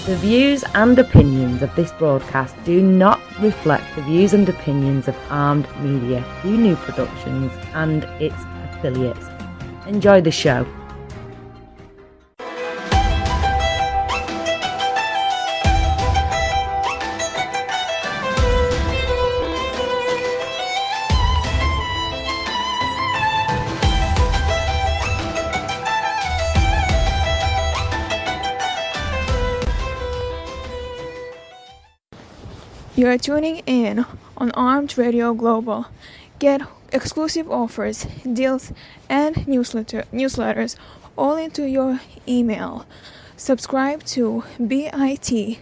The views and opinions of this broadcast do not reflect the views and opinions of Armed Media, New Productions and its affiliates. Enjoy the show. You are tuning in on Armed Radio Global. Get exclusive offers, deals, and newsletters all into your email. Subscribe to bit.ly/Armed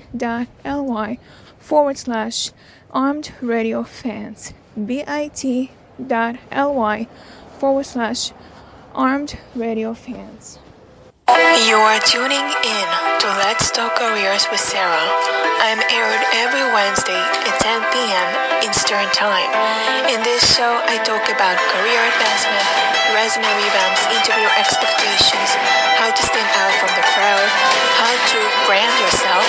Radio Fans. bit.ly/Armed Radio Fans. You are tuning in to Let's Talk Careers with Sara. I'm aired every Wednesday at 10 p.m. Eastern Time. In this show, I talk about career advancement, resume revamps, interview expectations, how to stand out from the crowd, how to brand yourself,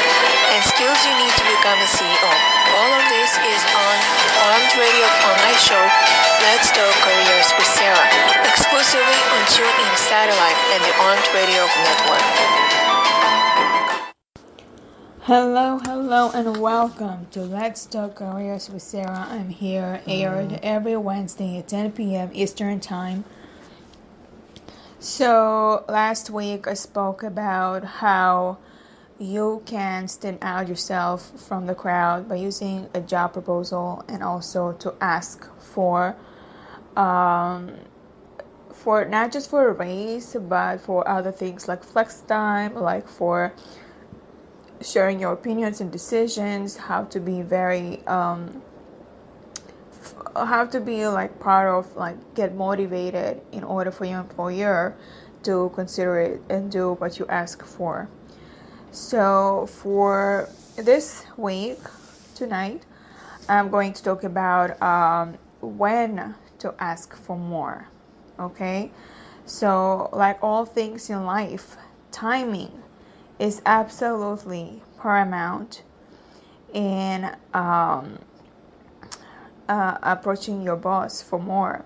and skills you need to become a CEO. All of this is on Armed Radio on my show, Let's Talk Careers with Sara, exclusively on TuneIn Satellite and the Armed Radio Network. Hello, and welcome to Let's Talk Careers with Sara. I'm here, aired every Wednesday at 10 p.m. Eastern Time. So, last week I spoke about how you can stand out yourself from the crowd by using a job proposal and also to ask for not just for a raise, but for other things like flex time, like for sharing your opinions and decisions, how to be like part of, like, get motivated in order for your employer to consider it and do what you ask for. So for this week, tonight, I'm going to talk about when to ask for more. Okay, so like all things in life, timing is absolutely paramount in approaching your boss for more.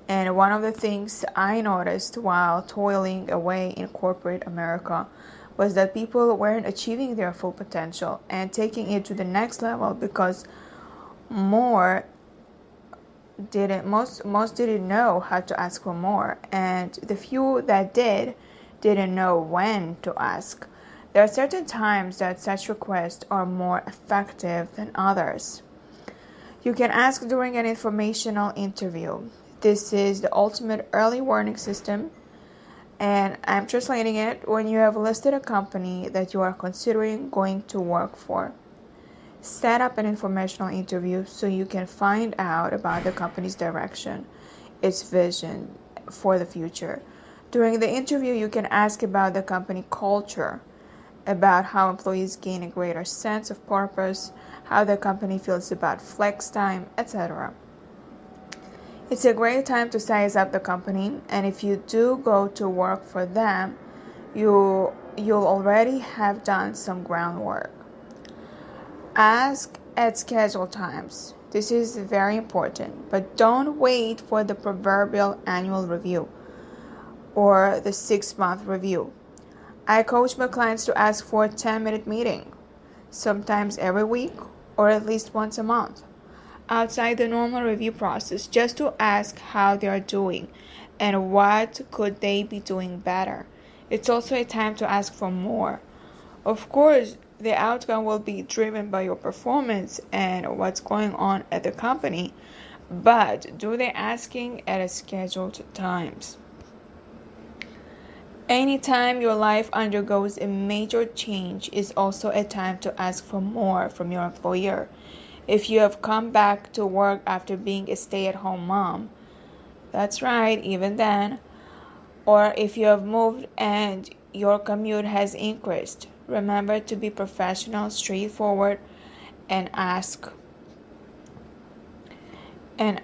And one of the things I noticed while toiling away in corporate America was that people weren't achieving their full potential and taking it to the next level because most didn't know how to ask for more, and the few that didn't know when to ask. There are certain times that such requests are more effective than others. You can ask during an informational interview. This is the ultimate early warning system, and I'm translating it when you have listed a company that you are considering going to work for. Set up an informational interview so you can find out about the company's direction, its vision for the future. During the interview, you can ask about the company culture, about how employees gain a greater sense of purpose, how the company feels about flex time, etc. It's a great time to size up the company, and if you do go to work for them, you'll already have done some groundwork. Ask at scheduled times. This is very important, but don't wait for the proverbial annual review or the 6-month review. I coach my clients to ask for a 10-minute meeting, sometimes every week or at least once a month, outside the normal review process, just to ask how they are doing and what could they be doing better. It's also a time to ask for more. Of course, the outcome will be driven by your performance and what's going on at the company, but do the asking at a scheduled times. Anytime your life undergoes a major change is also a time to ask for more from your employer. If you have come back to work after being a stay-at-home mom, that's right, even then, or if you have moved and your commute has increased, remember to be professional, straightforward, and ask in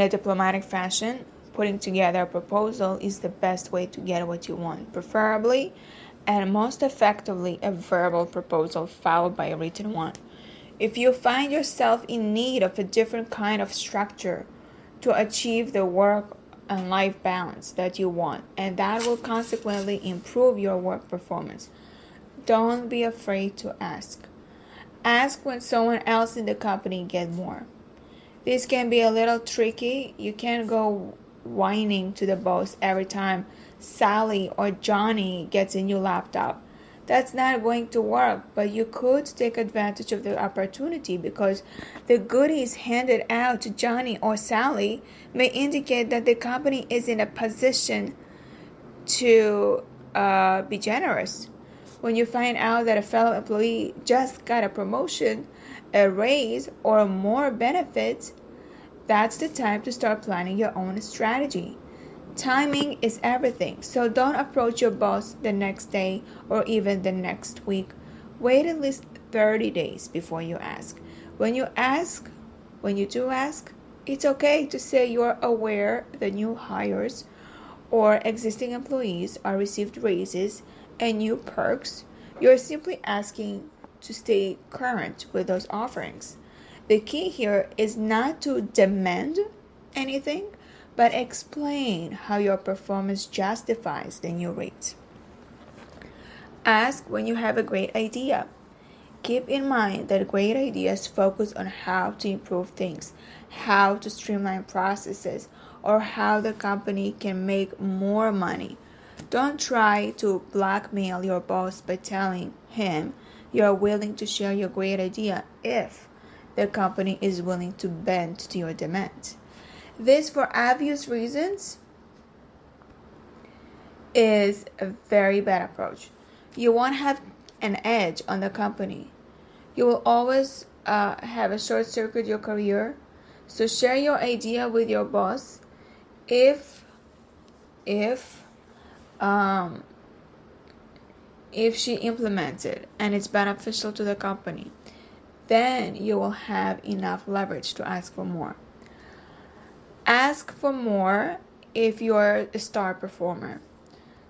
a diplomatic fashion putting together a proposal is the best way to get what you want, preferably and most effectively a verbal proposal followed by a written one. If you find yourself in need of a different kind of structure to achieve the work and life balance that you want, and that will consequently improve your work performance, don't be afraid to ask. Ask when someone else in the company gets more. This can be a little tricky. You can't go whining to the boss every time Sally or Johnny gets a new laptop. That's not going to work, but you could take advantage of the opportunity because the goodies handed out to Johnny or Sally may indicate that the company is in a position to be generous. When you find out that a fellow employee just got a promotion, a raise, or more benefits, that's the time to start planning your own strategy. Timing is everything, so don't approach your boss the next day or even the next week. Wait at least 30 days before you ask. When you do ask, it's okay to say you're aware that new hires or existing employees are received raises and new perks. You're simply asking to stay current with those offerings. The key here is not to demand anything, but explain how your performance justifies the new rates. Ask when you have a great idea. Keep in mind that great ideas focus on how to improve things, how to streamline processes, or how the company can make more money. Don't try to blackmail your boss by telling him you are willing to share your great idea if the company is willing to bend to your demands. This, for obvious reasons, is a very bad approach. You won't have an edge on the company. You will always have a short circuit your career. So share your idea with your boss if she implements it and it's beneficial to the company. Then you will have enough leverage to ask for more. Ask for more if you're a star performer.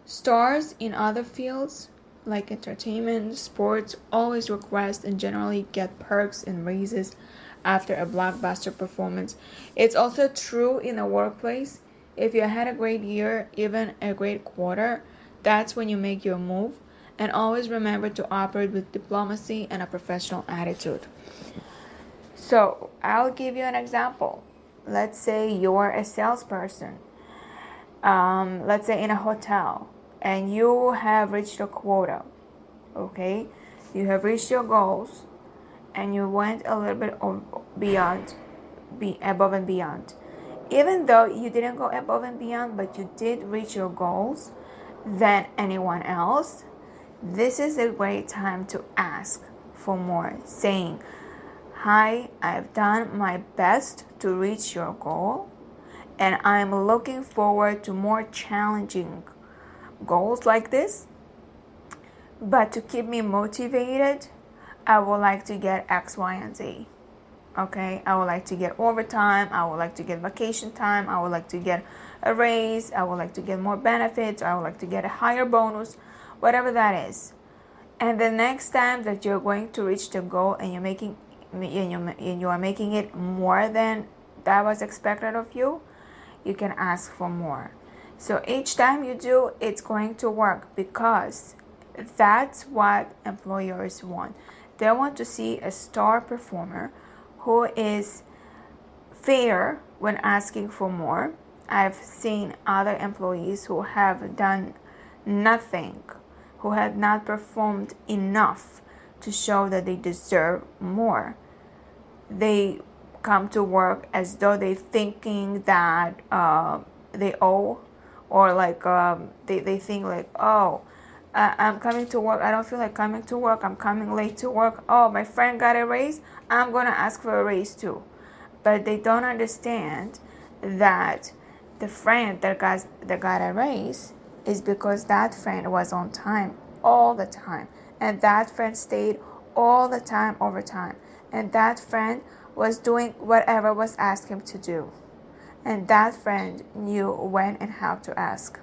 Stars in other fields like entertainment, sports, always request and generally get perks and raises after a blockbuster performance. It's also true in the workplace. If you had a great year, even a great quarter, that's when you make your move. And always remember to operate with diplomacy and a professional attitude. So, I'll give you an example. Let's say you're a salesperson. Let's say in a hotel, and you have reached your quota. Okay? You have reached your goals, and you went a little bit above and beyond. Even though you didn't go above and beyond, but you did reach your goals than anyone else, this is a great time to ask for more, saying, "Hi, I've done my best to reach your goal, and I'm looking forward to more challenging goals like this. But to keep me motivated, I would like to get X, Y, and Z. Okay, I would like to get overtime, I would like to get vacation time, I would like to get a raise, I would like to get more benefits, I would like to get a higher bonus," whatever that is. And the next time that you're going to reach the goal and you are making it more than that was expected of you, you can ask for more. So each time you do, it's going to work because that's what employers want. They want to see a star performer who is fair when asking for more. I've seen other employees who have done nothing, who have not performed enough to show that they deserve more. They come to work as though they're thinking that they owe, or like they think like, oh, I'm coming to work, I don't feel like coming to work, I'm coming late to work, oh, my friend got a raise, I'm going to ask for a raise too. But they don't understand that the friend that got a raise is because that friend was on time all the time, and that friend stayed all the time overtime, and that friend was doing whatever was asked him to do. And that friend knew when and how to ask,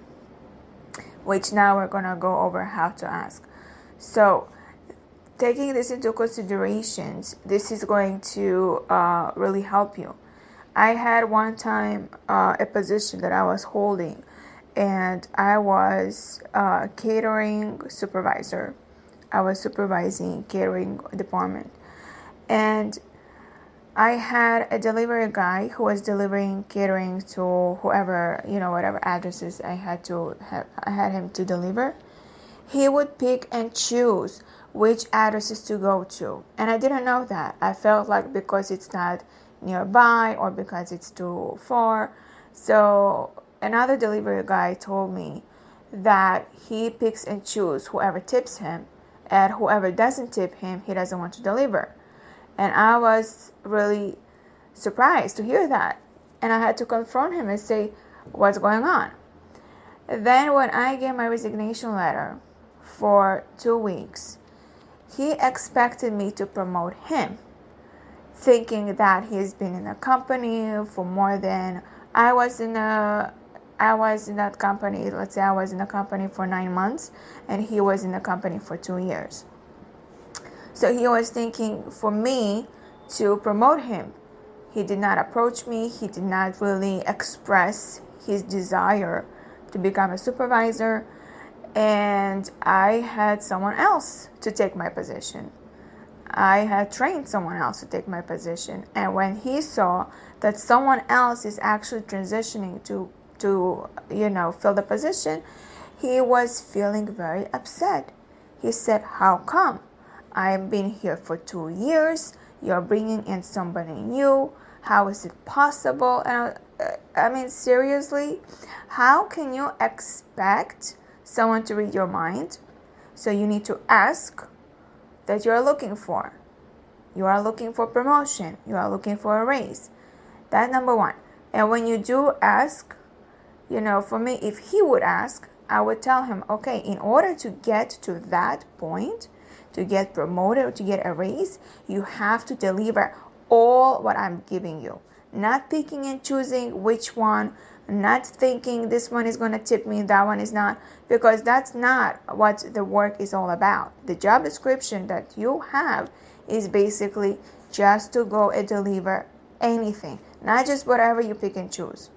which now we're going to go over how to ask. So taking this into considerations, this is going to really help you. I had one time a position that I was holding, and I was catering supervisor. I was supervising catering department, and I had a delivery guy who was delivering catering to whoever, whatever addresses I had him to deliver. He would pick and choose which addresses to go to, and I didn't know that. I felt like because it's not nearby or because it's too far. So another delivery guy told me that he picks and chooses whoever tips him, and whoever doesn't tip him, he doesn't want to deliver. And I was really surprised to hear that, and I had to confront him and say, what's going on? Then when I gave my resignation letter for 2 weeks, he expected me to promote him, thinking that he's been in the company for more than I was in that company. Let's say I was in the company for 9 months and he was in the company for 2 years. So he was thinking for me to promote him. He did not approach me. He did not really express his desire to become a supervisor. And I had someone else to take my position. I had trained someone else to take my position. And when he saw that someone else is actually transitioning to fill the position, he was feeling very upset. He said, how come? I've been here for 2 years. You're bringing in somebody new. How is it possible? And I mean, seriously, how can you expect someone to read your mind? So you need to ask that you are looking for. You are looking for promotion. You are looking for a raise. That's number one. And when you do ask, for me, if he would ask, I would tell him, okay, in order to get to that point, to get promoted or to get a raise, you have to deliver all what I'm giving you. Not picking and choosing which one, not thinking this one is going to tip me, that one is not, because that's not what the work is all about. The job description that you have is basically just to go and deliver anything, not just whatever you pick and choose.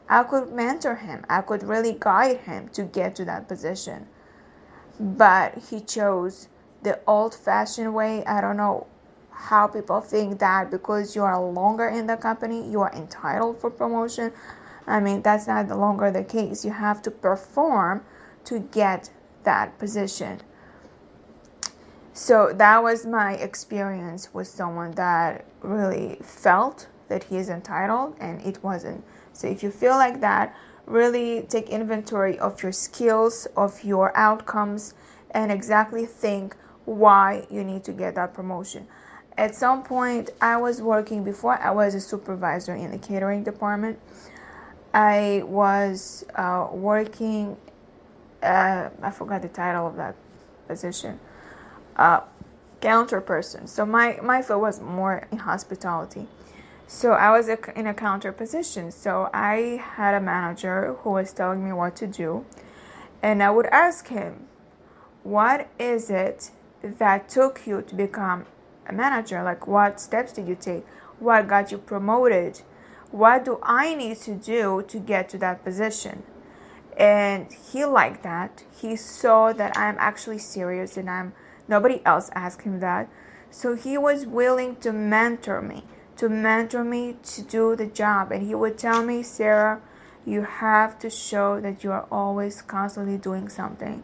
I could mentor him. I could really guide him to get to that position. But he chose the old-fashioned way. I don't know how people think that because you are longer in the company, you are entitled for promotion. I mean, that's not no longer the case. You have to perform to get that position. So that was my experience with someone that really felt that he is entitled and it wasn't. So if you feel like that, really take inventory of your skills, of your outcomes, and exactly think why you need to get that promotion. At some point, I was working, before I was a supervisor in the catering department, I was working, I forgot the title of that position, counter person. So my field was more in hospitality. So I was in a counter position. So I had a manager who was telling me what to do. And I would ask him, what is it that took you to become a manager? Like, what steps did you take? What got you promoted? What do I need to do to get to that position? And he liked that. He saw that I'm actually serious and nobody else asked him that. So he was willing to mentor me to do the job. And he would tell me, Sarah, you have to show that you are always constantly doing something.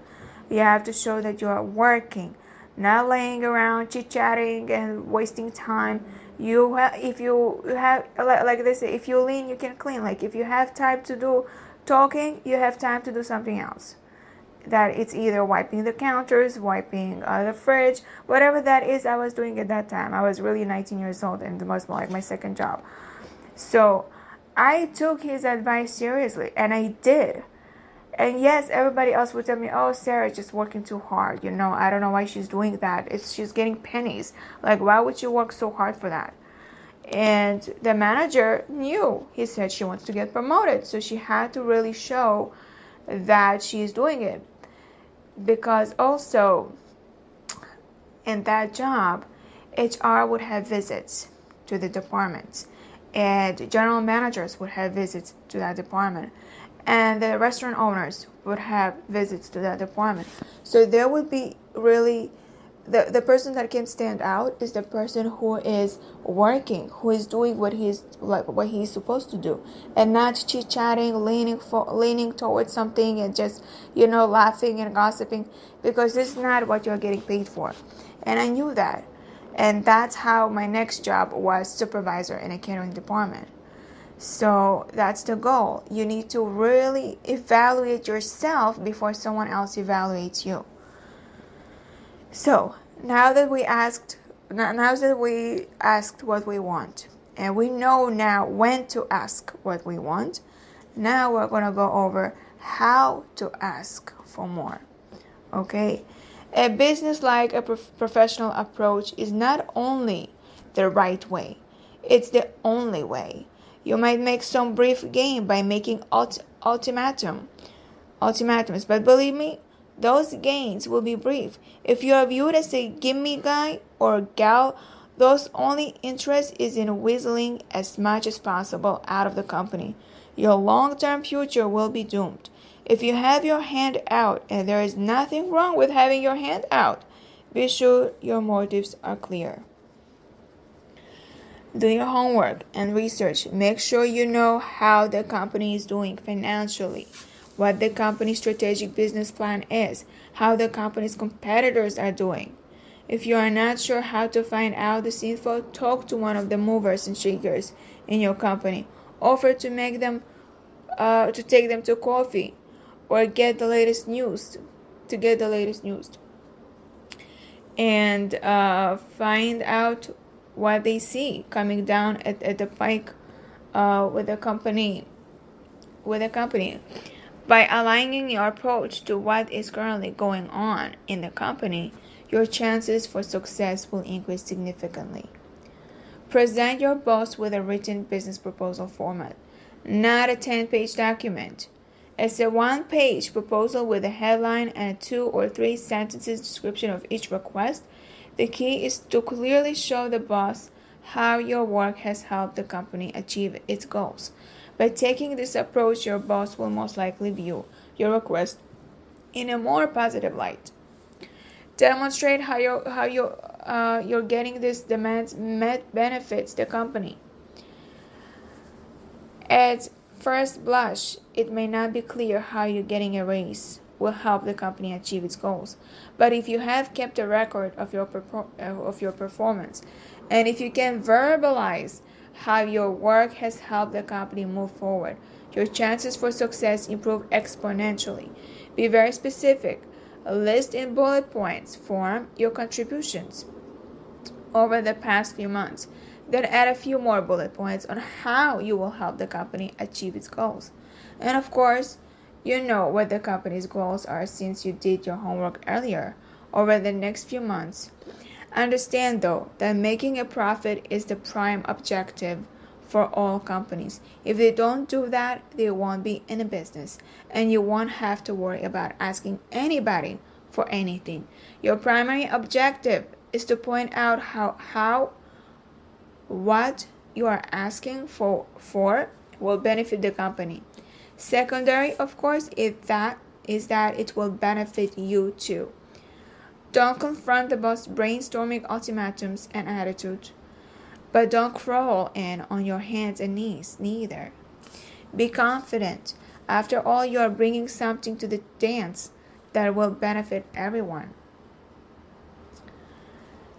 You have to show that you are working, not laying around chit-chatting and wasting time. If you have, like they say, if you lean, you can clean. Like if you have time to do talking, you have time to do something else. That it's either wiping the counters, wiping the fridge, whatever that is. I was doing at that time. I was really 19 years old, and it was like my second job. So I took his advice seriously, and I did. And yes, everybody else would tell me, oh, Sarah's just working too hard. I don't know why she's doing that. She's getting pennies. Like, why would you work so hard for that? And the manager knew. He said she wants to get promoted, so she had to really show that she's doing it. Because also in that job, HR would have visits to the departments, and general managers would have visits to that department, and the restaurant owners would have visits to that department. So there would be really the person that can stand out is the person who is working, who is doing what he's supposed to do, and not chit-chatting, leaning towards something and just laughing and gossiping, because this is not what you're getting paid for. And I knew that. And that's how my next job was supervisor in a catering department. So that's the goal. You need to really evaluate yourself before someone else evaluates you. So now that we asked what we want, and we know now when to ask what we want, now we're going to go over how to ask for more. Okay? A business-like a professional approach is not only the right way, it's the only way. You might make some brief gain by making ultimatums, but believe me, those gains will be brief. If you are viewed as a gimme guy or gal, those only interest is in whistling as much as possible out of the company. Your long-term future will be doomed. If you have your hand out, and there is nothing wrong with having your hand out, be sure your motives are clear. Do your homework and research. Make sure you know how the company is doing financially, what the company's strategic business plan is, how the company's competitors are doing. If you are not sure how to find out this info, talk to one of the movers and shakers in your company. Offer to take them to coffee, or get the latest news. And find out what they see coming down at the pike with the company. By aligning your approach to what is currently going on in the company, your chances for success will increase significantly. Present your boss with a written business proposal format, not a 10-page document. It's a 1-page proposal with a headline and a 2 or 3 sentences description of each request. The key is to clearly show the boss how your work has helped the company achieve its goals. By taking this approach, your boss will most likely view your request in a more positive light. Demonstrate how you're getting these demands met benefits the company. At first blush, it may not be clear how you getting a raise will help the company achieve its goals. But if you have kept a record of your performance, and if you can verbalize how your work has helped the company move forward, your chances for success improve exponentially. Be very specific. List in bullet points form your contributions over the past few months. Then add a few more bullet points on how you will help the company achieve its goals. And of course, you know what the company's goals are since you did your homework earlier. Over the next few months, understand though that making a profit is the prime objective for all companies. If they don't do that, they won't be in a business, and you won't have to worry about asking anybody for anything. Your primary objective is to point out how what you are asking for will benefit the company. Secondary, of course, is that it will benefit you too. Don't confront the boss brainstorming ultimatums and attitude, but don't crawl in on your hands and knees neither. Be confident. After all, you are bringing something to the dance that will benefit everyone.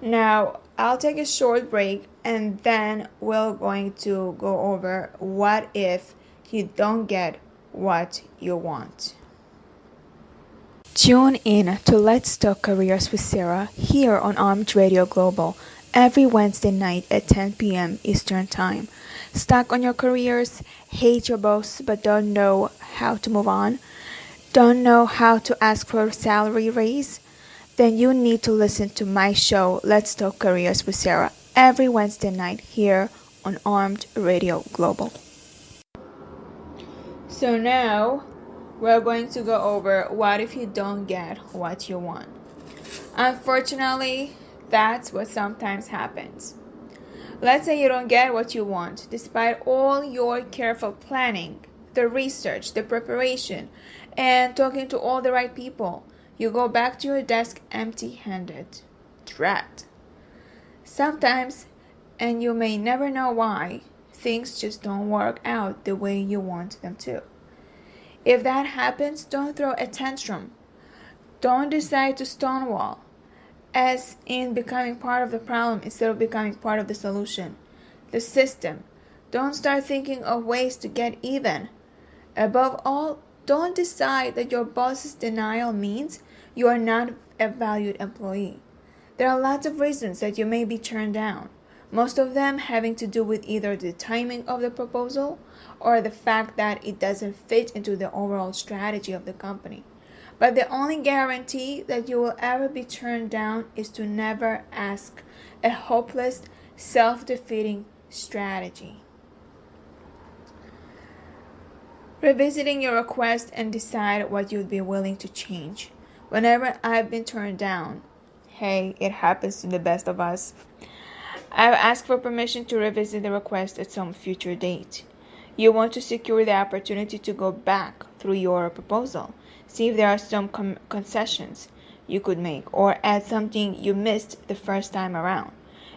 Now, I'll take a short break, and then we're going to go over what if you don't get what you want. Tune in to Let's Talk Careers with Sara here on Armed Radio Global every Wednesday night at 10 p.m. Eastern Time. Stuck on your careers, hate your boss but don't know how to move on, don't know how to ask for a salary raise? Then you need to listen to my show, Let's Talk Careers with Sara, every Wednesday night here on Armed Radio Global. So now we're going to go over what if you don't get what you want. Unfortunately, that's what sometimes happens. Let's say you don't get what you want, despite all your careful planning, the research, the preparation, and talking to all the right people. You go back to your desk empty-handed, trapped. Sometimes, and you may never know why, things just don't work out the way you want them to. If that happens, don't throw a tantrum. Don't decide to stonewall, as in becoming part of the problem instead of becoming part of the solution. The system. Don't start thinking of ways to get even. Above all, don't decide that your boss's denial means you are not a valued employee. There are lots of reasons that you may be turned down, most of them having to do with either the timing of the proposal or the fact that it doesn't fit into the overall strategy of the company. But the only guarantee that you will ever be turned down is to never ask a hopeless, self-defeating strategy. Revisiting your request and decide what you'd be willing to change. Whenever I've been turned down, hey, it happens to the best of us, I've asked for permission to revisit the request at some future date. You want to secure the opportunity to go back through your proposal, see if there are some concessions you could make, or add something you missed the first time around.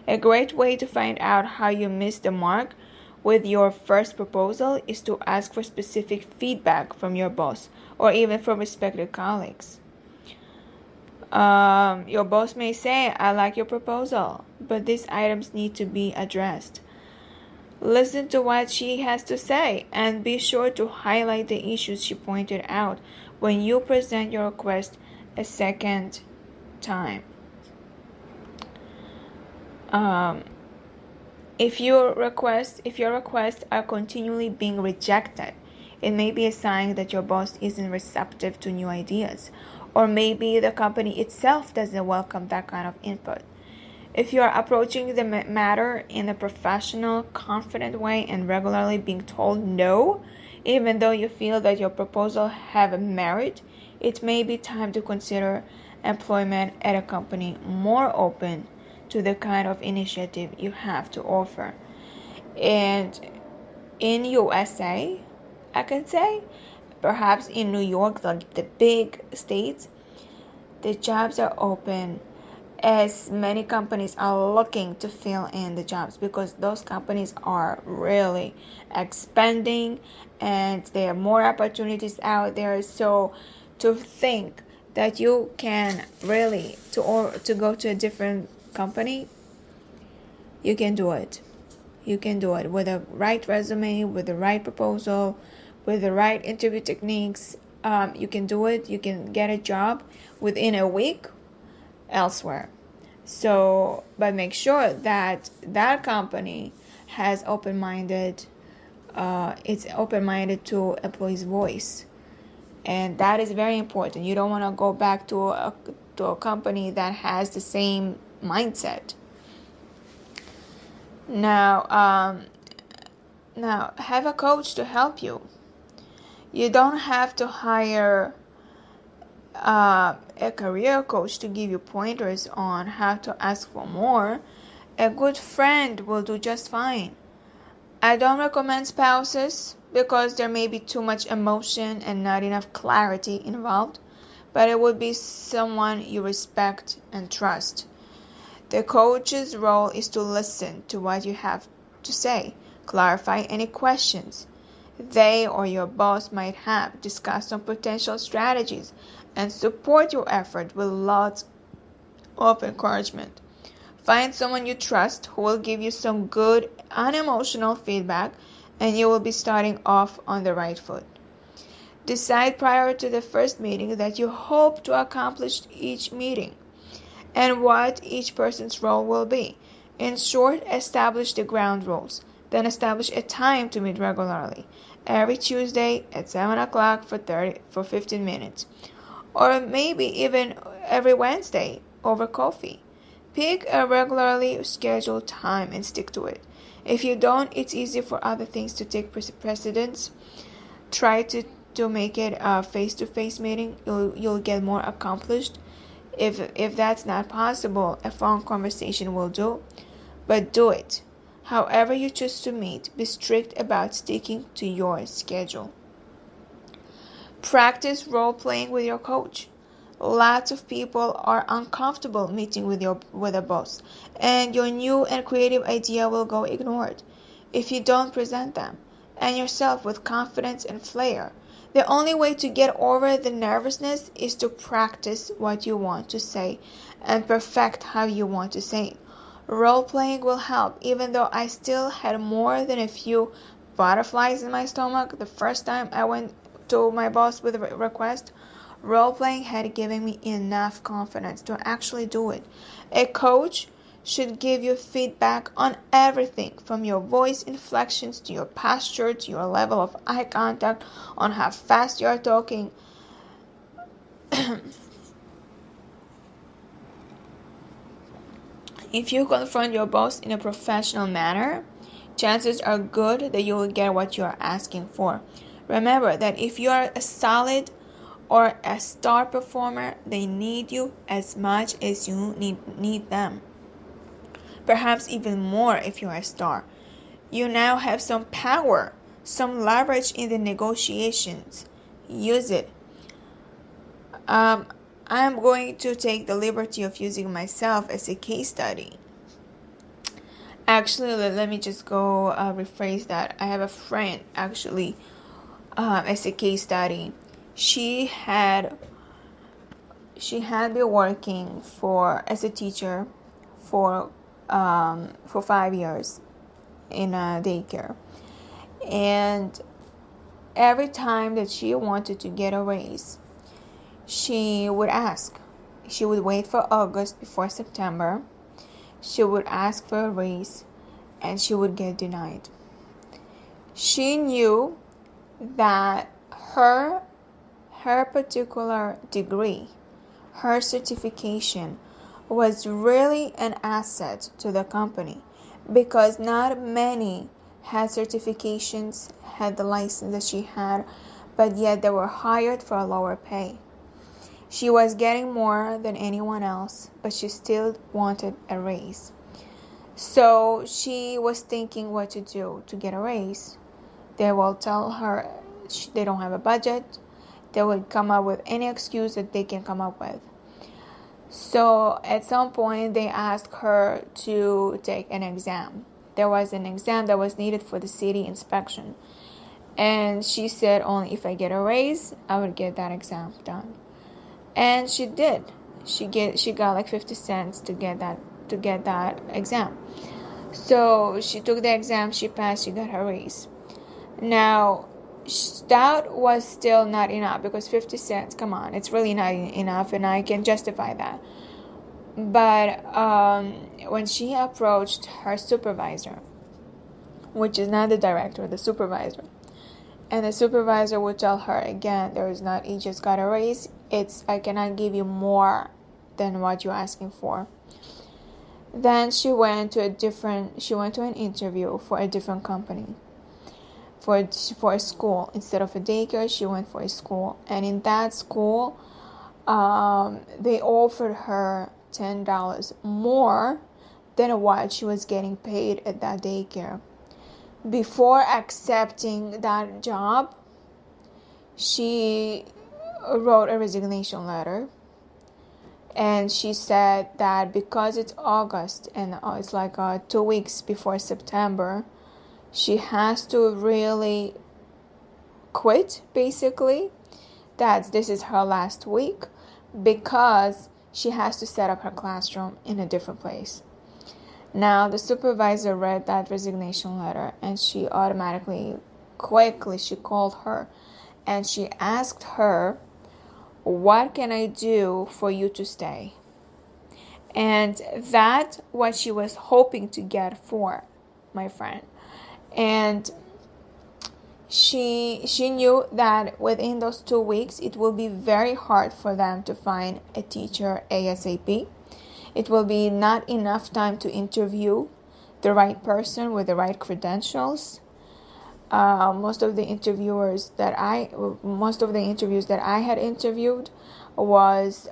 A great way to find out how you missed the mark with your first proposal is to ask for specific feedback from your boss or even from respected colleagues. Your boss may say, I like your proposal, but these items need to be addressed. Listen to what she has to say and be sure to highlight the issues she pointed out when you present your request a second time. If your requests are continually being rejected, it may be a sign that your boss isn't receptive to new ideas, or maybe the company itself doesn't welcome that kind of input. If you are approaching the matter in a professional, confident way and regularly being told no, even though you feel that your proposal have merit, it may be time to consider employment at a company more open to the kind of initiative you have to offer. And in USA, I can say, perhaps in New York, the big states, the jobs are open as many companies are looking to fill in the jobs because those companies are really expanding and there are more opportunities out there. So to think that you can really to go to a different company, you can do it. You can do it with the right resume, with the right proposal, with the right interview techniques. You can do it. You can get a job within a week elsewhere. So, but make sure that that company has open-minded. It's open-minded to employees' voice, and that is very important. You don't want to go back to a company that has the same mindset. Now have a coach to help you. You don't have to hire a career coach to give you pointers on how to ask for more. A good friend will do just fine. I don't recommend spouses because there may be too much emotion and not enough clarity involved, but it would be someone you respect and trust. The coach's role is to listen to what you have to say, clarify any questions they or your boss might have, discuss some potential strategies, and support your effort with lots of encouragement. Find someone you trust who will give you some good, unemotional feedback, and you will be starting off on the right foot. Decide prior to the first meeting that you hope to accomplish each meeting and what each person's role will be. In short, establish the ground rules. Then establish a time to meet regularly, every Tuesday at 7 o'clock for 15 minutes. Or maybe even every Wednesday over coffee. Pick a regularly scheduled time and stick to it. If you don't, it's easy for other things to take precedence. Try to make it a face-to-face meeting. You'll get more accomplished. If that's not possible, a phone conversation will do. But do it. However you choose to meet, be strict about sticking to your schedule. Practice role-playing with your coach. Lots of people are uncomfortable meeting with a boss, and your new and creative idea will go ignored if you don't present them and yourself with confidence and flair. The only way to get over the nervousness is to practice what you want to say and perfect how you want to say it. Role-playing will help, even though I still had more than a few butterflies in my stomach the first time I went to my boss with a request. Role-playing had given me enough confidence to actually do it. A coach should give you feedback on everything, from your voice inflections to your posture to your level of eye contact, on how fast you are talking. If you confront your boss in a professional manner, chances are good that you will get what you are asking for. Remember that if you are a solid or a star performer, they need you as much as you need them. Perhaps even more if you are a star. You now have some power, some leverage in the negotiations. Use it. I'm going to take the liberty of using myself as a case study. Actually, let me just go rephrase that. I have a friend actually as a case study. She had been working as a teacher for 5 years in a daycare, and every time that she wanted to get a raise, she would ask. She would wait for August before September. She would ask for a raise, and she would get denied. She knew that her particular degree, her certification, was really an asset to the company, because not many had certifications, had the license that she had, but yet they were hired for a lower pay. She was getting more than anyone else, but she still wanted a raise. So she was thinking what to do to get a raise. They will tell her they don't have a budget. They will come up with any excuse that they can come up with. So at some point they asked her to take an exam. There was an exam that was needed for the city inspection. And she said, only if I get a raise, I would get that exam done. And she did. She got like 50 cents to get that exam. So she took the exam, she passed, she got her raise. Now, that was still not enough, because 50 cents, come on, it's really not enough, and I can justify that. But when she approached her supervisor, which is not the director, the supervisor, and the supervisor would tell her again, you just got a raise, I cannot give you more than what you're asking for. Then she went to an interview for a different company, for a school. Instead of a daycare, she went for a school, and in that school, they offered her $10 more than what she was getting paid at that daycare. Before accepting that job, she wrote a resignation letter, and she said that because it's August and it's like 2 weeks before September, she has to really quit, basically, that this is her last week, because she has to set up her classroom in a different place. Now, the supervisor read that resignation letter, and she called her, and she asked her, what can I do for you to stay? And that's what she was hoping to get for my friend. And she knew that within those 2 weeks, it will be very hard for them to find a teacher ASAP. It will be not enough time to interview the right person with the right credentials. Most of the interviews that I had interviewed was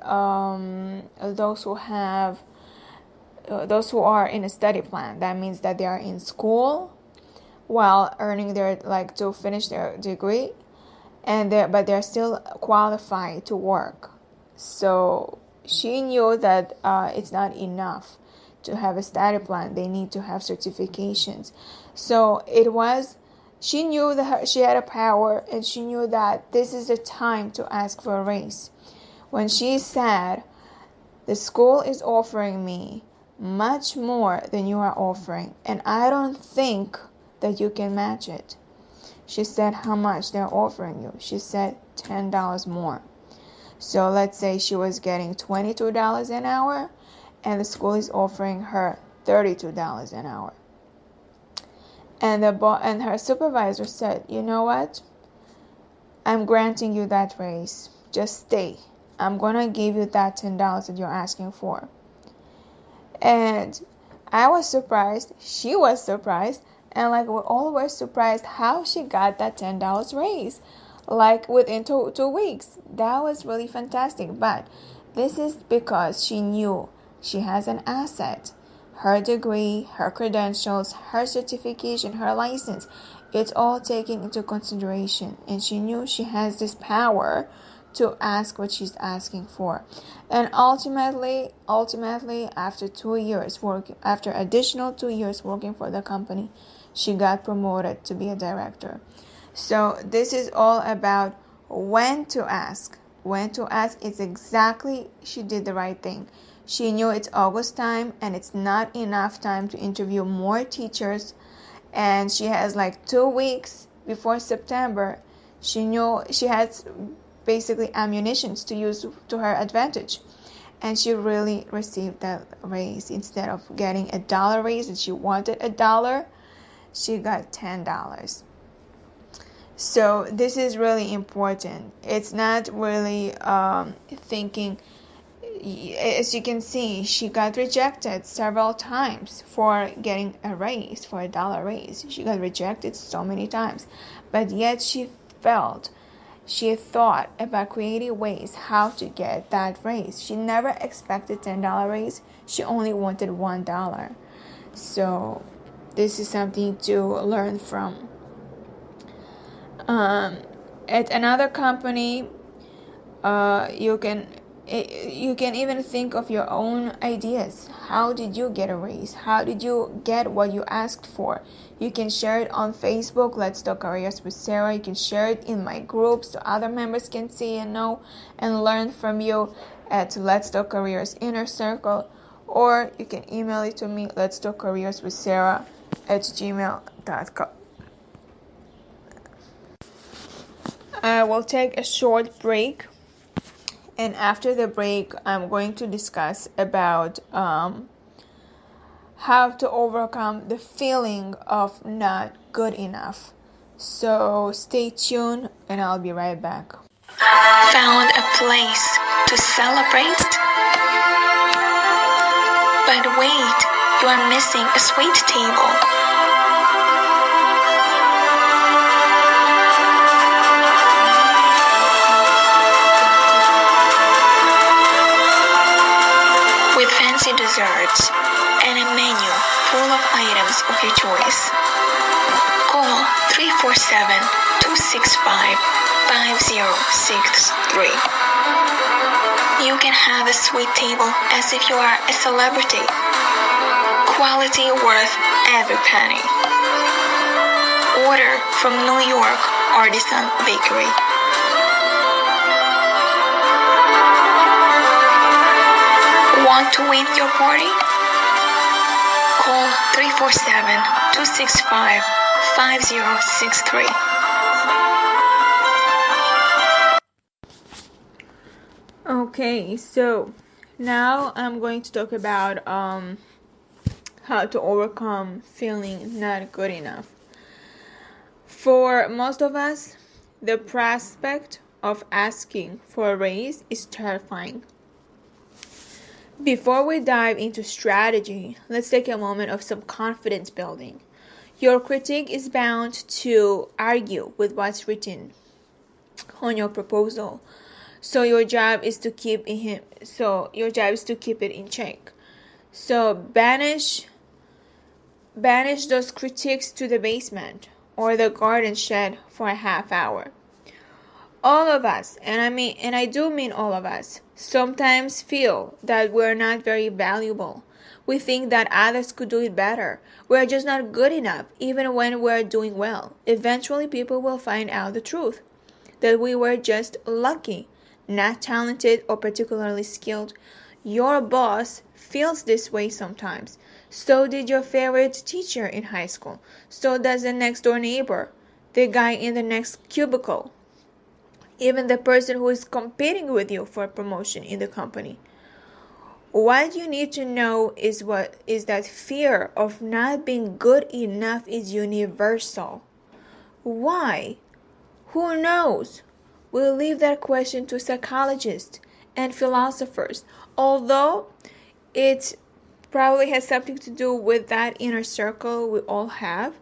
those who are in a study plan. That means that they are in school while earning their to finish their degree, but they're still qualified to work. So she knew that it's not enough to have a study plan. They need to have certifications. So she knew that she had a power, and she knew that this is the time to ask for a raise. When she said, the school is offering me much more than you are offering, and I don't think that you can match it. She said, how much they're offering you? She said, $10 more. So let's say she was getting $22 an hour, and the school is offering her $32 an hour. And her supervisor said, you know what? I'm granting you that raise. Just stay. I'm going to give you that $10 that you're asking for. And I was surprised. She was surprised. And we all were surprised how she got that $10 raise. Within two weeks. That was really fantastic. But this is because she knew she has an asset. Her degree, her credentials, her certification, her license. It's all taken into consideration. And she knew she has this power to ask what she's asking for. And ultimately, after additional 2 years working for the company, she got promoted to be a director. So this is all about when to ask. When to ask is exactly, she did the right thing. She knew it's August time and it's not enough time to interview more teachers. And she has 2 weeks before September. She knew she has basically ammunitions to use to her advantage. And she really received that raise. Instead of getting $1 raise and she wanted $1, she got $10. So this is really important. It's not really thinking. As you can see, she got rejected several times for getting a raise, for $1 raise. She got rejected so many times. But yet she thought about creative ways how to get that raise. She never expected $10 raise. She only wanted $1. So this is something to learn from. At another company, you can even think of your own ideas. How did you get a raise? How did you get what you asked for? You can share it on Facebook, Let's Talk Careers with Sarah. You can share it in my group so other members can see and know and learn from you at Let's Talk Careers Inner Circle. Or you can email it to me, Let's Talk Careers with Sarah @gmail.com. I will take a short break. And after the break, I'm going to discuss about how to overcome the feeling of not good enough. So stay tuned and I'll be right back. Found a place to celebrate? But wait, you are missing a sweet table. Desserts and a menu full of items of your choice. Call 347-265-5063. You can have a sweet table as if you are a celebrity. Quality worth every penny. Order from New York Artisan Bakery. Want to win your party? Call 347-265-5063. Okay, so now I'm going to talk about how to overcome feeling not good enough. For most of us, the prospect of asking for a raise is terrifying. Before we dive into strategy, let's take a moment of some confidence building. Your critic is bound to argue with what's written on your proposal. So your job is to keep it in check. So banish those critiques to the basement or the garden shed for a half hour. All of us, and I do mean all of us, sometimes feel that we're not very valuable. We think that others could do it better. We're just not good enough, even when we're doing well. Eventually, people will find out the truth, that we were just lucky, not talented or particularly skilled. Your boss feels this way sometimes. So did your favorite teacher in high school. So does the next door neighbor, the guy in the next cubicle, even the person who is competing with you for a promotion in the company. What you need to know is that fear of not being good enough is universal. Why? Who knows? We'll leave that question to psychologists and philosophers, although it probably has something to do with that inner circle we all have.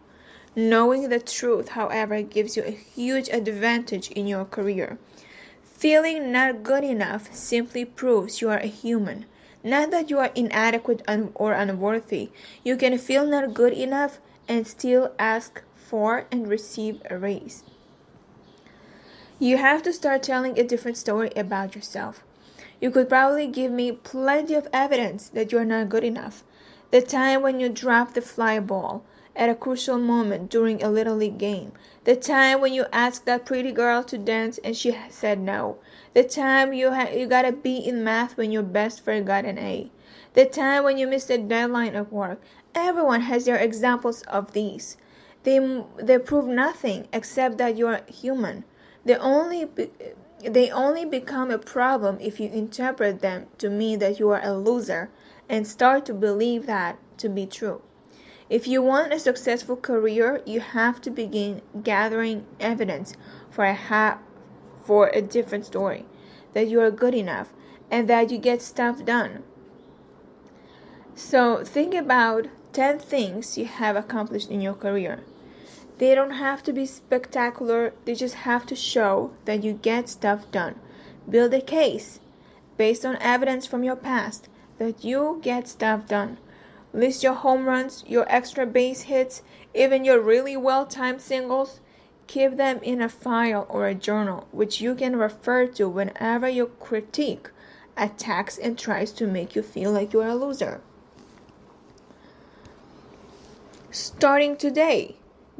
Knowing the truth, however, gives you a huge advantage in your career. Feeling not good enough simply proves you are a human, not that you are inadequate or unworthy. You can feel not good enough and still ask for and receive a raise. You have to start telling a different story about yourself. You could probably give me plenty of evidence that you are not good enough. The time when you dropped the fly ball at a crucial moment during a Little League game. The time when you asked that pretty girl to dance and she said no. The time you got a B in math when your best friend got an A. The time when you missed a deadline at work. Everyone has their examples of these. They prove nothing except that you are human. They only become a problem if you interpret them to mean that you are a loser and start to believe that to be true. If you want a successful career, you have to begin gathering evidence for a different story, that you are good enough and that you get stuff done. So think about 10 things you have accomplished in your career. They don't have to be spectacular, they just have to show that you get stuff done. Build a case based on evidence from your past that you get stuff done. List your home runs, your extra base hits, even your really well-timed singles. Keep them in a file or a journal, which you can refer to whenever your critique attacks and tries to make you feel like you are a loser. Starting today,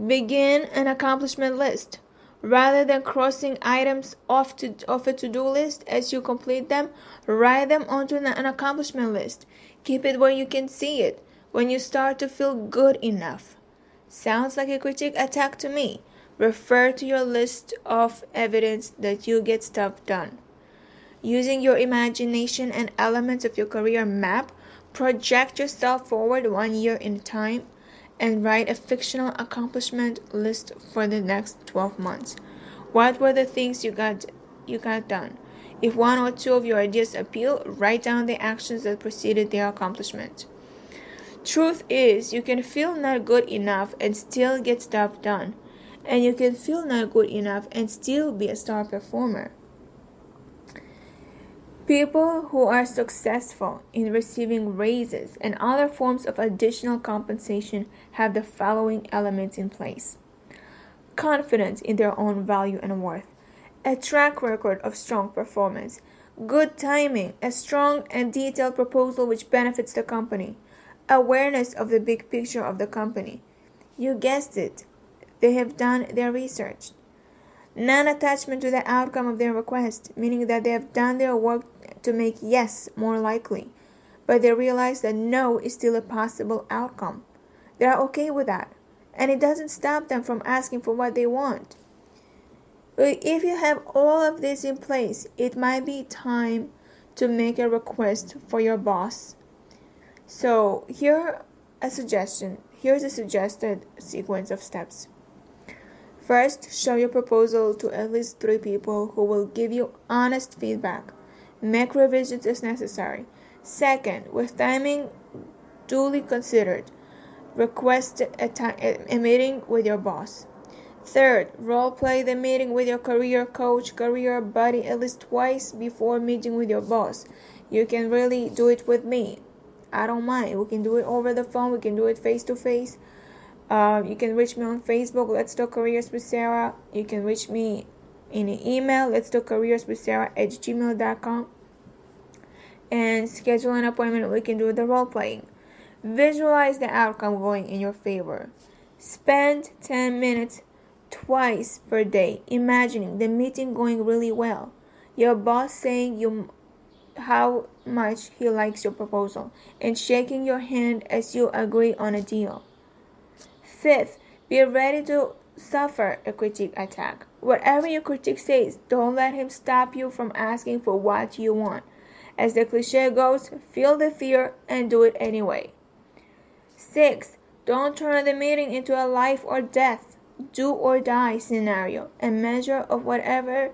begin an accomplishment list. Rather than crossing items off a to-do list as you complete them, write them onto an accomplishment list. Keep it where you can see it when you start to feel good enough. Sounds like a critique attack to me. Refer to your list of evidence that you get stuff done. Using your imagination and elements of your career map, project yourself forward 1 year in time and write a fictional accomplishment list for the next 12 months. What were the things you got done? If one or two of your ideas appeal, write down the actions that preceded their accomplishment. Truth is, you can feel not good enough and still get stuff done. And you can feel not good enough and still be a star performer. People who are successful in receiving raises and other forms of additional compensation have the following elements in place: confidence in their own value and worth, a track record of strong performance, good timing, a strong and detailed proposal which benefits the company, awareness of the big picture of the company. You guessed it, they have done their research. Non-attachment to the outcome of their request, meaning that they have done their work to make yes more likely, but they realize that no is still a possible outcome. They are okay with that, and it doesn't stop them from asking for what they want. But if you have all of this in place, it might be time to make a request for your boss. So here's a suggested sequence of steps. First, show your proposal to at least 3 people who will give you honest feedback. Make revisions as necessary. Second, with timing duly considered, request a meeting with your boss. Third, role play the meeting with your career coach, career buddy at least twice before meeting with your boss. You can really do it with me. I don't mind. We can do it over the phone. We can do it face to face. You can reach me on Facebook, Let's Talk Careers with Sarah. You can reach me in an email, Let's Talk Careers with Sarah at gmail.com. And schedule an appointment. We can do the role playing. Visualize the outcome going in your favor. Spend 10 minutes twice per day imagining the meeting going really well. Your boss saying how much he likes your proposal and shaking your hand as you agree on a deal. Fifth, be ready to suffer a critique attack. Whatever your critique says, don't let him stop you from asking for what you want. As the cliche goes, feel the fear and do it anyway. 6. Don't turn the meeting into a life or death, do or die scenario, a measure of whatever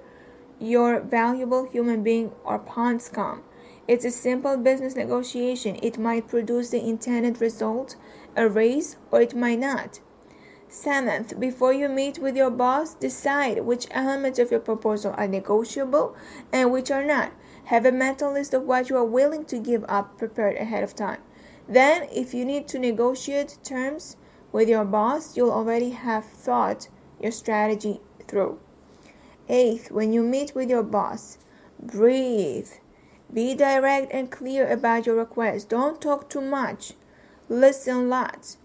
your valuable human being or pawns come. It's a simple business negotiation. It might produce the intended result, a raise, or it might not. 7th, before you meet with your boss, decide which elements of your proposal are negotiable and which are not. Have a mental list of what you are willing to give up prepared ahead of time. Then, if you need to negotiate terms with your boss, you'll already have thought your strategy through. 8th, when you meet with your boss, breathe. Be direct and clear about your request. Don't talk too much. Listen lots.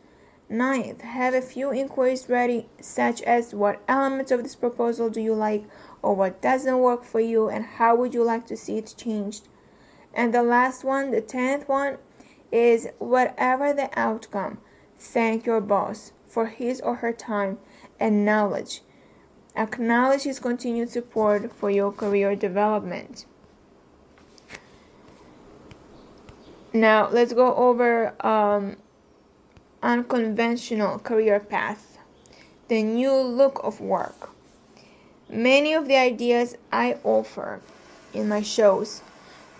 9th, have a few inquiries ready, such as what elements of this proposal do you like or what doesn't work for you and how would you like to see it changed. And the last one, the 10th one, is whatever the outcome, thank your boss for his or her time and knowledge. Acknowledge his continued support for your career development. Now, let's go over unconventional career path, the new look of work. Many of the ideas I offer in my shows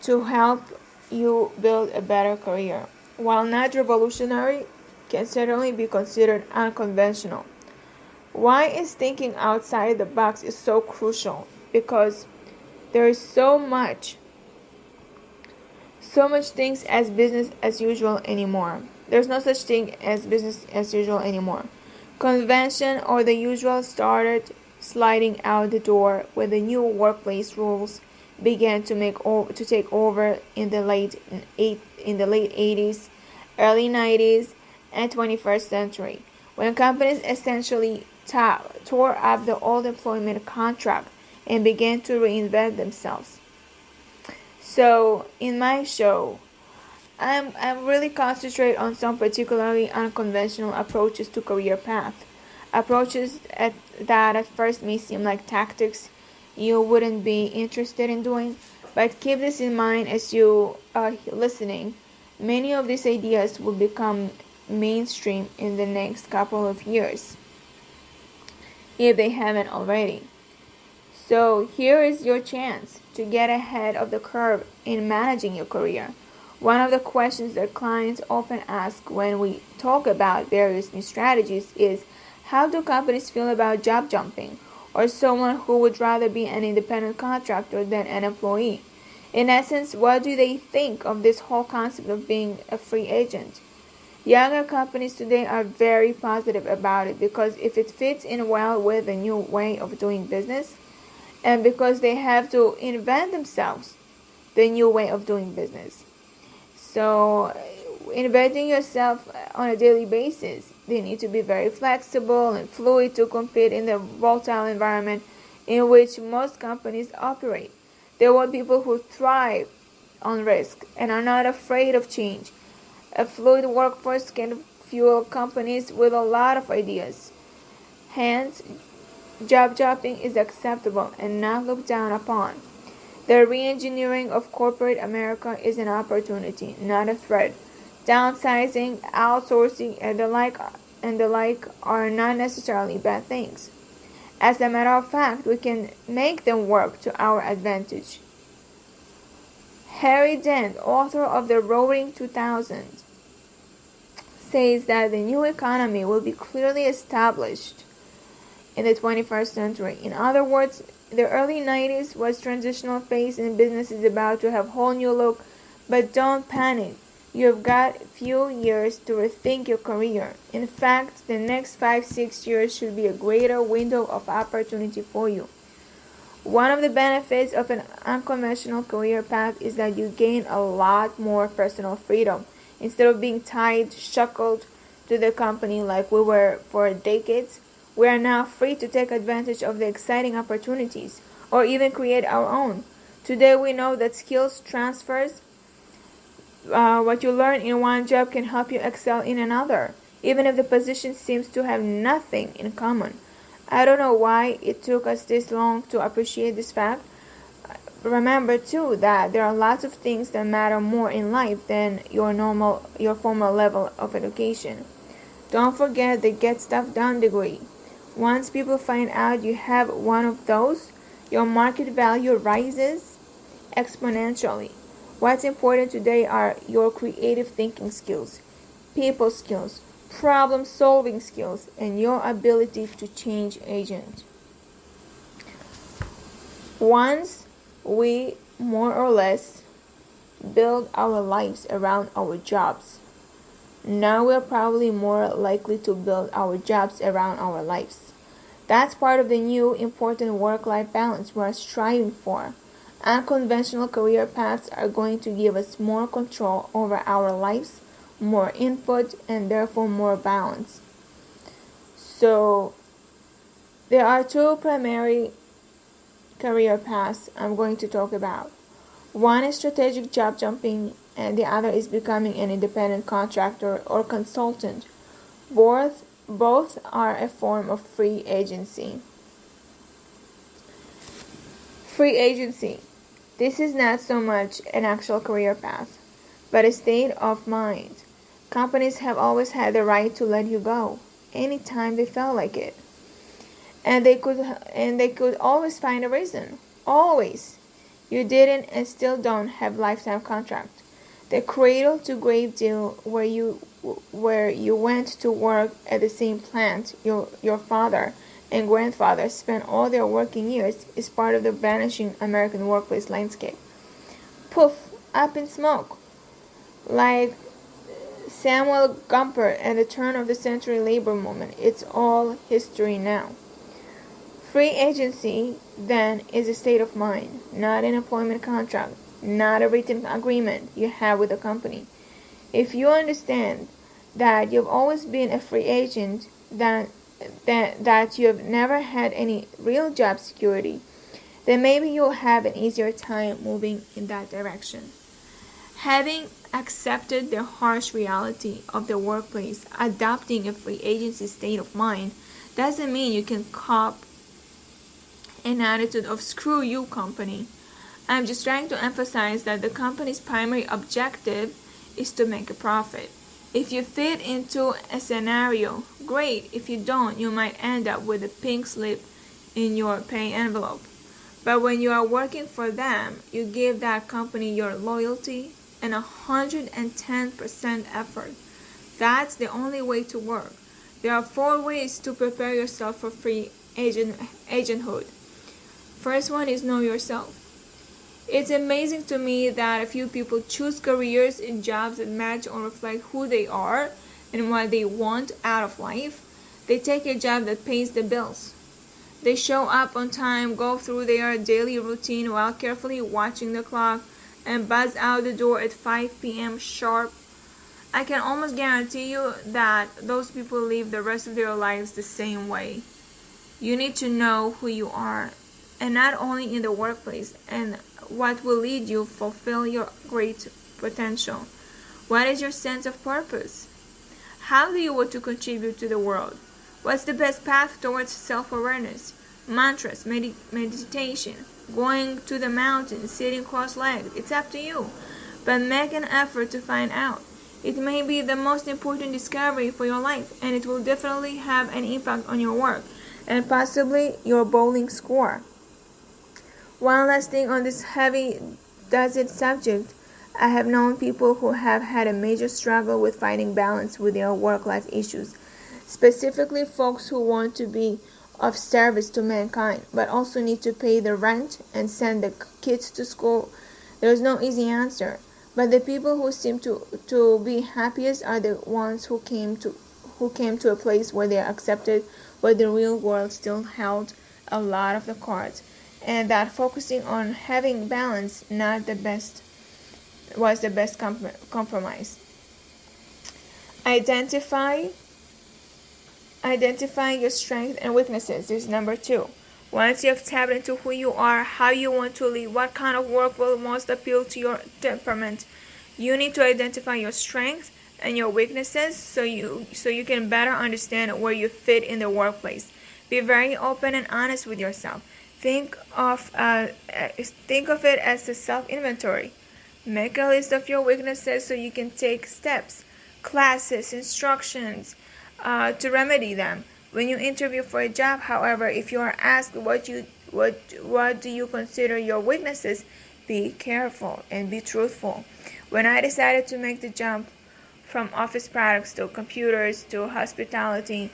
to help you build a better career, while not revolutionary, can certainly be considered unconventional. Why is thinking outside the box is so crucial? Because there is so much things as business as usual anymore. There's no such thing as business as usual anymore. Convention or the usual started sliding out the door when the new workplace rules began to take over in the late 80s, early 90s, and 21st century, when companies essentially tore up the old employment contract and began to reinvent themselves. So in my show, I'm really concentrate on some particularly unconventional approaches to career path. Approaches that at first may seem like tactics you wouldn't be interested in doing, but keep this in mind as you are listening. Many of these ideas will become mainstream in the next couple of years, if they haven't already. So here is your chance to get ahead of the curve in managing your career. One of the questions that clients often ask when we talk about various new strategies is, how do companies feel about job jumping, or someone who would rather be an independent contractor than an employee? In essence, what do they think of this whole concept of being a free agent? Younger companies today are very positive about it because if it fits in well with the new way of doing business, and because they have to invent themselves the new way of doing business. So, inventing yourself on a daily basis, they need to be very flexible and fluid to compete in the volatile environment in which most companies operate. They want people who thrive on risk and are not afraid of change. A fluid workforce can fuel companies with a lot of ideas. Hence, job jumping is acceptable and not looked down upon. The re-engineering of corporate America is an opportunity, not a threat. Downsizing, outsourcing, and the like are not necessarily bad things. As a matter of fact, we can make them work to our advantage. Harry Dent, author of The Roaring 2000s, says that the new economy will be clearly established in the 21st century. In other words, the early 90s was transitional phase and business is about to have a whole new look, but don't panic. You've got a few years to rethink your career. In fact, the next 5-6 years should be a greater window of opportunity for you. One of the benefits of an unconventional career path is that you gain a lot more personal freedom. Instead of being tied, shackled to the company like we were for decades, we are now free to take advantage of the exciting opportunities or even create our own. Today we know that skills transfers, what you learn in one job can help you excel in another, even if the position seems to have nothing in common. I don't know why it took us this long to appreciate this fact. Remember too that there are lots of things that matter more in life than your formal level of education. Don't forget the get stuff done degree. Once people find out you have one of those, your market value rises exponentially. What's important today are your creative thinking skills, people skills, problem-solving skills, and your ability to change agent. Once we more or less build our lives around our jobs, now we're probably more likely to build our jobs around our lives. That's part of the new important work-life balance we're striving for. Unconventional career paths are going to give us more control over our lives, more input, and therefore more balance. So there are two primary career paths I'm going to talk about. One is strategic job jumping and the other is becoming an independent contractor or consultant. Both are a form of free agency. Free agency. This is not so much an actual career path, but a state of mind. Companies have always had the right to let you go anytime they felt like it. And they could always find a reason. Always. You didn't and still don't have lifetime contract. The cradle to grave deal where you went to work at the same plant your father and grandfather spent all their working years is part of the vanishing American workplace landscape. Poof, up in smoke. Like Samuel Gumpert at the turn of the century labor movement, it's all history now. Free agency, then, is a state of mind, not an employment contract, not a written agreement you have with a company. If you understand that you've always been a free agent, that you've never had any real job security, then maybe you'll have an easier time moving in that direction. Having accepted the harsh reality of the workplace, adopting a free agency state of mind doesn't mean you can cop an attitude of screw you company. I'm just trying to emphasize that the company's primary objective is to make a profit. If you fit into a scenario, great. If you don't, you might end up with a pink slip in your pay envelope. But when you are working for them, you give that company your loyalty and 110% effort. That's the only way to work. There are 4 ways to prepare yourself for free agenthood. First one is know yourself. It's amazing to me that a few people choose careers and jobs that match or reflect who they are and what they want out of life. They take a job that pays the bills. They show up on time, go through their daily routine while carefully watching the clock, and buzz out the door at 5 p.m. sharp. I can almost guarantee you that those people live the rest of their lives the same way. You need to know who you are, and not only in the workplace, and what will lead you fulfill your great potential. What is your sense of purpose? How do you want to contribute to the world? What's the best path towards self-awareness? Mantras, meditation, going to the mountains, sitting cross-legged. It's up to you. But make an effort to find out. It may be the most important discovery for your life, and it will definitely have an impact on your work and possibly your bowling score. One last thing on this heavy does it subject. I have known people who have had a major struggle with finding balance with their work-life issues, specifically folks who want to be of service to mankind, but also need to pay the rent and send the kids to school. There's no easy answer, but the people who seem to be happiest are the ones who came to a place where they accepted but the real world still held a lot of the cards, and that focusing on having balance was the best compromise. Identify your strengths and weaknesses. This is number 2. Once you have tapped into who you are, how you want to live, what kind of work will most appeal to your temperament, you need to identify your strengths and your weaknesses so you can better understand where you fit in the workplace. Be very open and honest with yourself. Think of it as a self-inventory. Make a list of your weaknesses so you can take steps, classes, instructions to remedy them. When you interview for a job, however, if you are asked what do you consider your weaknesses, be careful and be truthful. When I decided to make the jump from office products to computers to hospitality,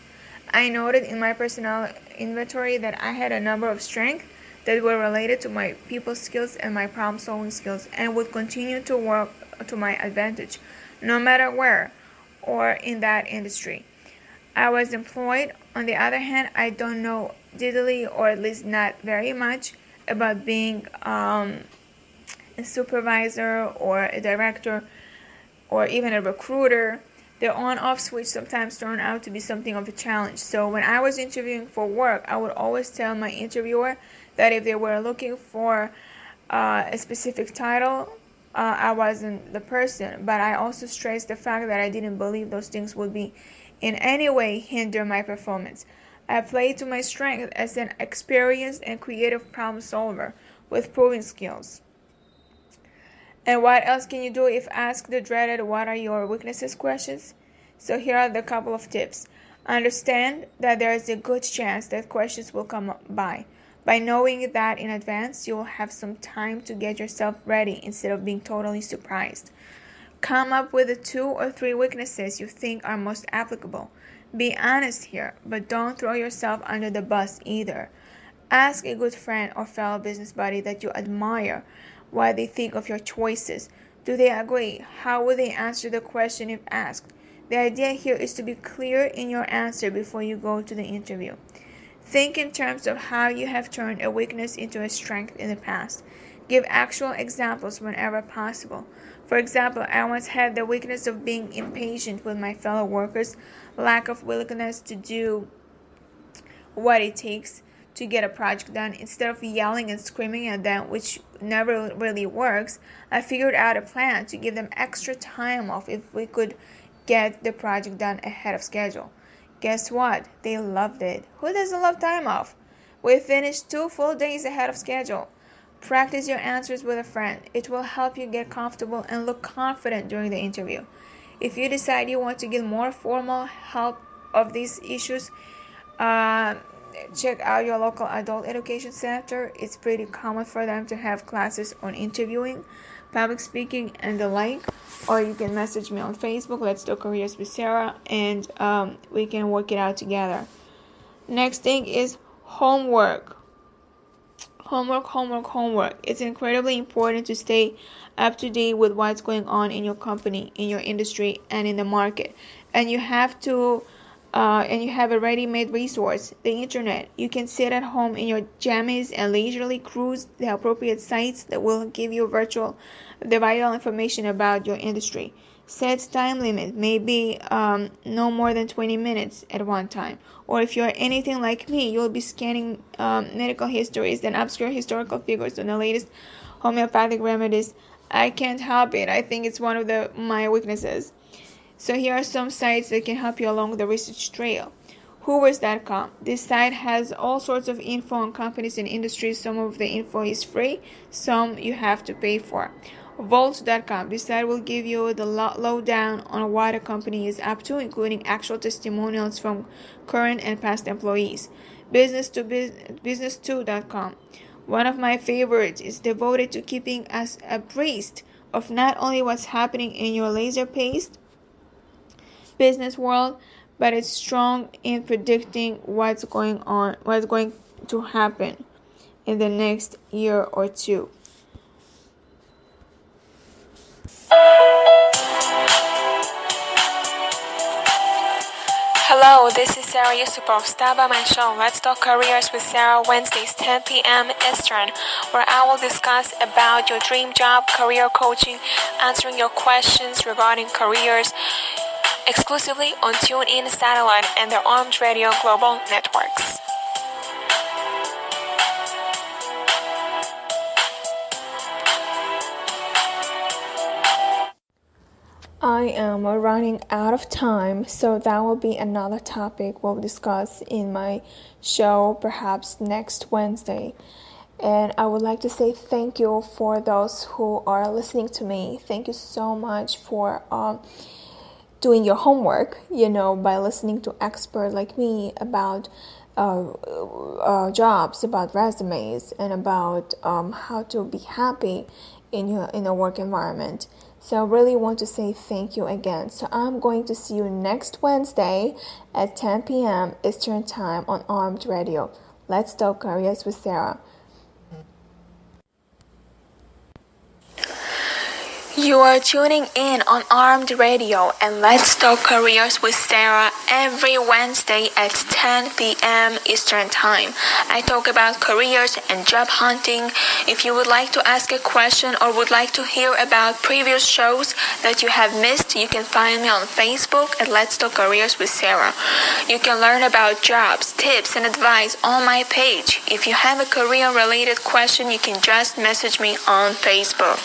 I noted in my personal inventory that I had a number of strengths that were related to my people skills and my problem-solving skills and would continue to work to my advantage, no matter where or in that industry I was employed. On the other hand, I don't know diddly, or at least not very much, about being a supervisor or a director or even a recruiter. The on-off switch sometimes turned out to be something of a challenge. So when I was interviewing for work, I would always tell my interviewer that if they were looking for a specific title, I wasn't the person. But I also stressed the fact that I didn't believe those things would be in any way hinder my performance. I played to my strength as an experienced and creative problem solver with proven skills. And what else can you do if asked the dreaded "what are your weaknesses" questions? So here are the couple of tips. Understand that there is a good chance that questions will come by. By knowing that in advance, you will have some time to get yourself ready instead of being totally surprised. Come up with the 2 or 3 weaknesses you think are most applicable. Be honest here, but don't throw yourself under the bus either. Ask a good friend or fellow business buddy that you admire what they think of your choices. Do they agree? How would they answer the question if asked? The idea here is to be clear in your answer before you go to the interview. Think in terms of how you have turned a weakness into a strength in the past. Give actual examples whenever possible. For example, I once had the weakness of being impatient with my fellow workers, lack of willingness to do what it takes to get a project done. Instead of yelling and screaming at them, which never really works, I figured out a plan to give them extra time off if we could get the project done ahead of schedule. Guess what? They loved it. Who doesn't love time off? We finished 2 full days ahead of schedule. Practice your answers with a friend. It will help you get comfortable and look confident during the interview. If you decide you want to get more formal help of these issues, check out your local adult education center. It's pretty common for them to have classes on interviewing, public speaking, and the like. Or you can message me on Facebook, Let's Talk Careers with Sarah, and we can work it out together. Next thing is homework. Homework. It's incredibly important to stay up to date with what's going on in your company, in your industry, and in the market. And you have a ready-made resource, the internet. You can sit at home in your jammies and leisurely cruise the appropriate sites that will give you the vital information about your industry. Set time limit, maybe no more than 20 minutes at one time. Or if you're anything like me, you'll be scanning medical histories and obscure historical figures on the latest homeopathic remedies. I can't help it. I think it's one of my weaknesses. So here are some sites that can help you along the research trail. Hoovers.com. This site has all sorts of info on companies and industries. Some of the info is free, some you have to pay for. Vault.com. This site will give you the lowdown on what a company is up to, including actual testimonials from current and past employees. Business2.com. One of my favorites is devoted to keeping us abreast of not only what's happening in your laser-paced business world, but it's strong in predicting what's going to happen in the next year or two. Hello, this is Sara Yusupov. Stop by my show, Let's Talk Careers with Sara, Wednesdays 10 p.m. Eastern, where I will discuss about your dream job, career coaching, answering your questions regarding careers, exclusively on TuneIn Satellite and the Armed Radio Global Networks. I am running out of time, so that will be another topic we'll discuss in my show perhaps next Wednesday. And I would like to say thank you for those who are listening to me. Thank you so much for doing your homework, by listening to experts like me about jobs, about resumes, and about how to be happy in a work environment. So I really want to say thank you again. So I'm going to see you next Wednesday at 10 p.m. Eastern Time on Armed Radio. Let's Talk Careers with Sara. You are tuning in on Armed Radio and Let's Talk Careers with Sara every Wednesday at 10 p.m. Eastern Time. I talk about careers and job hunting. If you would like to ask a question or would like to hear about previous shows that you have missed, you can find me on Facebook at Let's Talk Careers with Sara. You can learn about jobs, tips, and advice on my page. If you have a career-related question, you can just message me on Facebook.